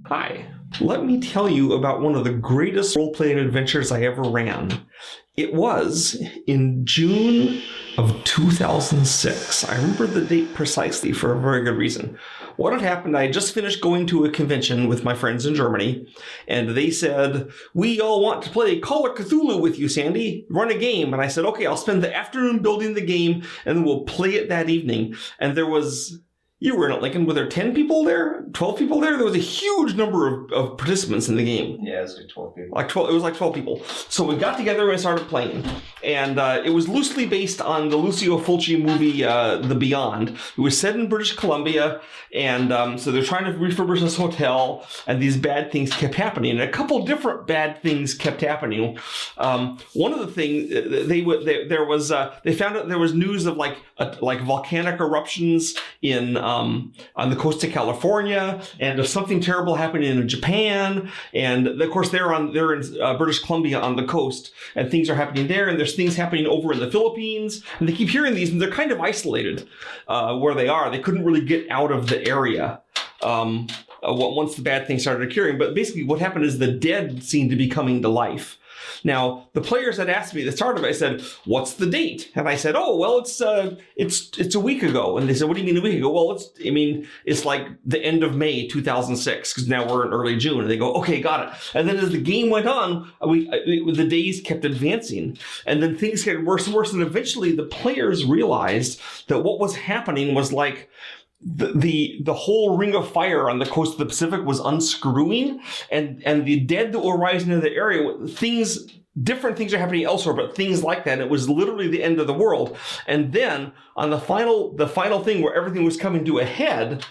Hi, let me tell you about one of the greatest role-playing adventures I ever ran. It was in June of 2006. I remember the date precisely for a very good reason. What had happened, I had just finished going to a convention with my friends in Germany, and they said, "We all want to play Call of Cthulhu with you, Sandy. Run a game." And I said, "Okay, I'll spend the afternoon building the game, and then we'll play it that evening." And there was... You were in it, Lincoln. Were there 10 people there? 12 people there? There was a huge number of participants in the game. Yeah, it was like 12 people. It was like 12 people. So we got together and started playing. And it was loosely based on the Lucio Fulci movie, The Beyond. It was set in British Columbia. And so they're trying to refurbish this hotel. And these bad things kept happening. And a couple different bad things kept happening. One of the things, they found out there was news of like volcanic eruptions on the coast of California, and there's something terrible happening in Japan, and of course they're in British Columbia on the coast, and things are happening there, and there's things happening over in the Philippines, and they keep hearing these, and they're kind of isolated where they are. They couldn't really get out of the area once the bad things started occurring. But basically what happened is the dead seemed to be coming to life. Now, the players had asked me at the start of it, I said, "What's the date?" And I said, "Oh, well, it's a week ago." And they said, "What do you mean a week ago?" "Well, it's like the end of May 2006, because now we're in early June." And they go, "Okay, got it." And then as the game went on, the days kept advancing, and then things get worse and worse. And eventually the players realized that what was happening was like, the whole ring of fire on the coast of the Pacific was unscrewing, and the dead that were rising in the area, different things are happening elsewhere, but things like that. It was literally the end of the world. And then on the final thing where everything was coming to a head,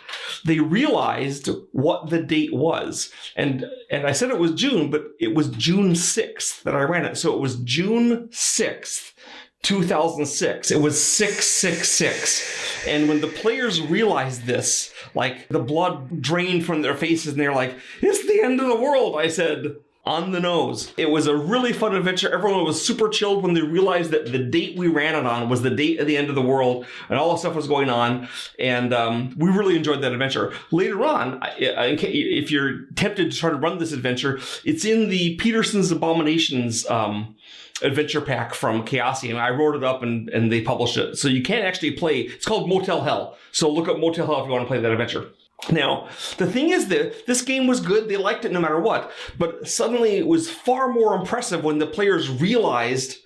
they realized what the date was. And I said it was June, but it was June 6th that I ran it. So it was June 6th. 2006. It was 666. And when the players realized this, like the blood drained from their faces and they're like, "It's the end of the world," I said, "On the nose." It was a really fun adventure. Everyone was super chilled when they realized that the date we ran it on was the date of the end of the world, and all the stuff was going on. And we really enjoyed that adventure. Later on, if you're tempted to try to run this adventure, it's in the Petersen's Abominations adventure pack from Chaosium. I wrote it up and they published it. So you can actually play. It's called Motel Hell. So look up Motel Hell if you want to play that adventure. Now, the thing is that this game was good. They liked it no matter what. But suddenly it was far more impressive when the players realized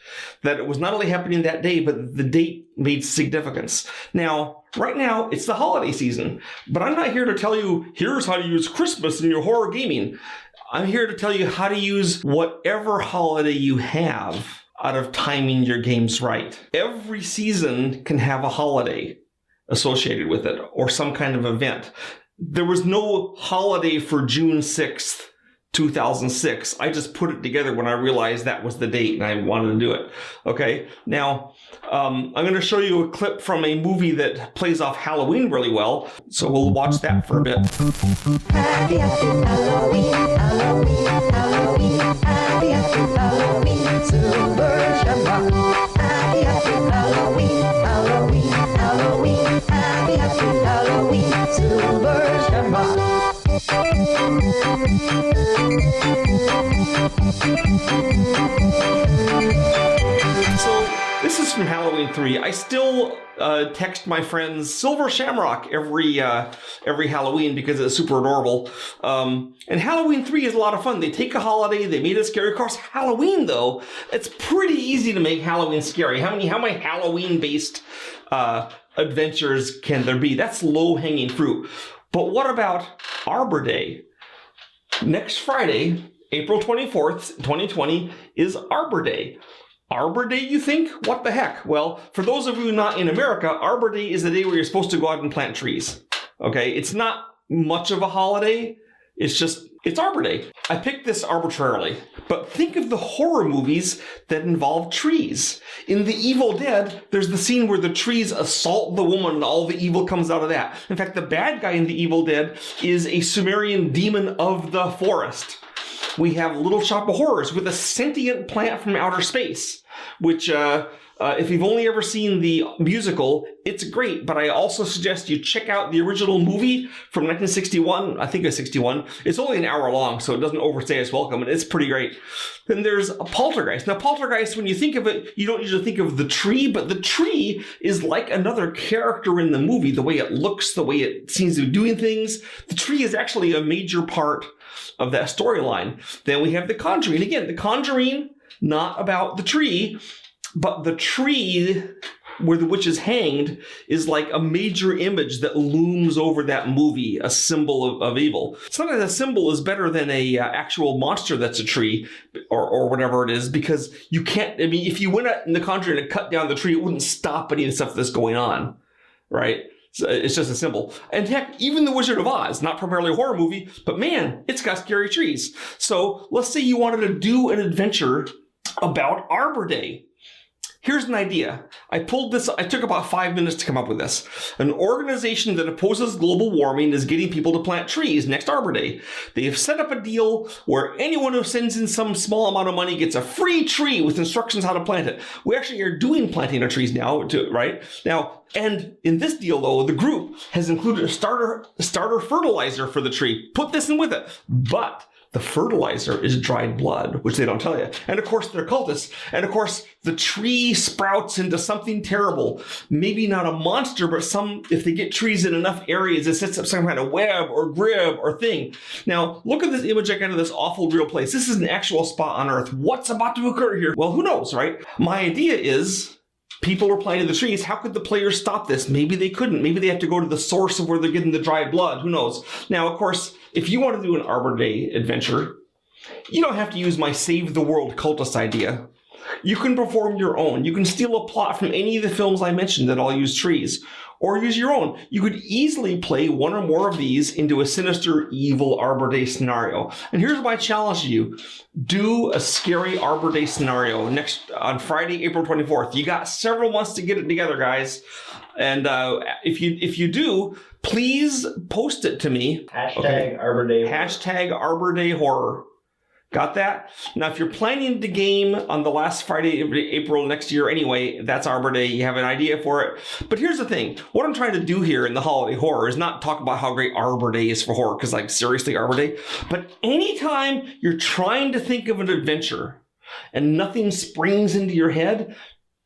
that it was not only happening that day, but the date made significance. Now, right now, it's the holiday season. But I'm not here to tell you, here's how to use Christmas in your horror gaming. I'm here to tell you how to use whatever holiday you have out of timing your games right. Every season can have a holiday associated with it or some kind of event. There was no holiday for June 6th, 2006. I just put it together when I realized that was the date and I wanted to do it. Okay, now I'm going to show you a clip from a movie that plays off Halloween really well. So we'll watch that for a bit. Happy, happy Halloween, Halloween, Halloween, happy, happy Halloween, Silver Shamrock. Happy, happy Halloween, Halloween, Halloween, happy, happy Halloween, Silver Shamrock. So this is from Halloween 3. I still text my friends Silver Shamrock every Halloween because it's super adorable. And Halloween 3 is a lot of fun. They take a holiday, they made it scary. Of course, Halloween though, it's pretty easy to make Halloween scary. How many Halloween-based adventures can there be? That's low-hanging fruit. But what about Arbor Day? Next Friday, April 24th, 2020, is Arbor Day. Arbor Day, you think? What the heck? Well, for those of you not in America, Arbor Day is the day where you're supposed to go out and plant trees. Okay? It's not much of a holiday. It's Arbor Day. I picked this arbitrarily, but think of the horror movies that involve trees. In The Evil Dead, there's the scene where the trees assault the woman and all the evil comes out of that. In fact, the bad guy in The Evil Dead is a Sumerian demon of the forest. We have Little Shop of Horrors with a sentient plant from outer space, which If you've only ever seen the musical, it's great, but I also suggest you check out the original movie from 1961. I think it's 61. It's only an hour long, so it doesn't overstay its welcome, and it's pretty great. Then there's a Poltergeist. Now, Poltergeist, when you think of it, you don't usually think of the tree, but the tree is like another character in the movie. The way it looks, the way it seems to be doing things. The tree is actually a major part of that storyline. Then we have The Conjuring. Again, The Conjuring, not about the tree, but the tree where the witch is hanged is like a major image that looms over that movie, a symbol of evil. Sometimes a symbol is better than a actual monster that's a tree or whatever it is, because you can't, I mean, if you went out in The Conjuring and cut down the tree, it wouldn't stop any of the stuff that's going on, right? So it's just a symbol. And heck, even The Wizard of Oz, not primarily a horror movie, but man, it's got scary trees. So let's say you wanted to do an adventure about Arbor Day. Here's an idea. I took about 5 minutes to come up with this. An organization that opposes global warming is getting people to plant trees next Arbor Day. They have set up a deal where anyone who sends in some small amount of money gets a free tree with instructions how to plant it. We actually are doing planting of trees now, right? Now, and in this deal, though, the group has included a starter fertilizer for the tree. Put this in with it. But the fertilizer is dried blood, which they don't tell you. And of course, they're cultists. And of course, the tree sprouts into something terrible. Maybe not a monster, but if they get trees in enough areas, it sets up some kind of web or grib or thing. Now, look at this image I got of this awful real place. This is an actual spot on Earth. What's about to occur here? Well, who knows, right? My idea is, people are planting the trees. How could the players stop this? Maybe they couldn't. Maybe they have to go to the source of where they're getting the dried blood. Who knows? Now, of course, if you want to do an Arbor Day adventure, you don't have to use my Save the World cultist idea. You can perform your own. You can steal a plot from any of the films I mentioned that all use trees, or use your own. You could easily play one or more of these into a sinister, evil Arbor Day scenario. And here's my challenge to you. Do a scary Arbor Day scenario on Friday, April 24th. You got several months to get it together, guys. And if you do, please post it to me. Hashtag Arbor Day. Hashtag Arbor Day Horror. Got that? Now, if you're planning the game on the last Friday of April next year anyway, that's Arbor Day. You have an idea for it. But here's the thing. What I'm trying to do here in the holiday horror is not talk about how great Arbor Day is for horror, because, like, seriously, Arbor Day. But anytime you're trying to think of an adventure and nothing springs into your head,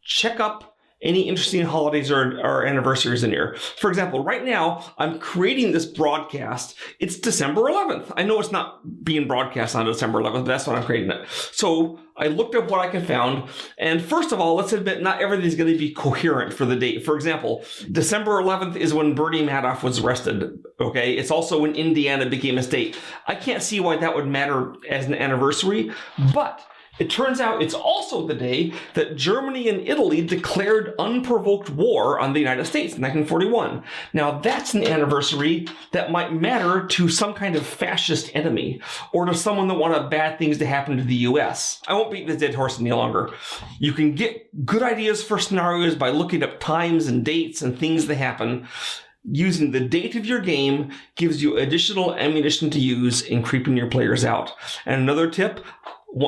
check up any interesting holidays or anniversaries in here. For example, right now, I'm creating this broadcast. It's December 11th. I know it's not being broadcast on December 11th, but that's when I'm creating it. So I looked up what I could found. And first of all, let's admit not everything's going to be coherent for the date. For example, December 11th is when Bernie Madoff was arrested. Okay. It's also when Indiana became a state. I can't see why that would matter as an anniversary, but it turns out it's also the day that Germany and Italy declared unprovoked war on the United States in 1941. Now, that's an anniversary that might matter to some kind of fascist enemy or to someone that wanted bad things to happen to the U.S. I won't beat this dead horse any longer. You can get good ideas for scenarios by looking up times and dates and things that happen. Using the date of your game gives you additional ammunition to use in creeping your players out. And another tip,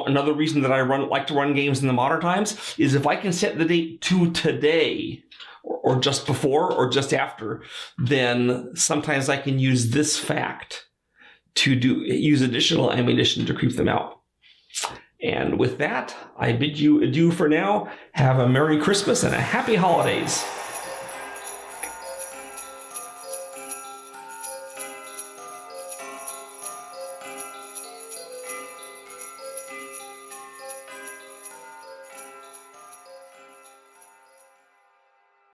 another reason that I like to run games in the modern times is if I can set the date to today or just before or just after, then sometimes I can use this fact to use additional ammunition to creep them out. And with that, I bid you adieu for now. Have a Merry Christmas and a Happy Holidays.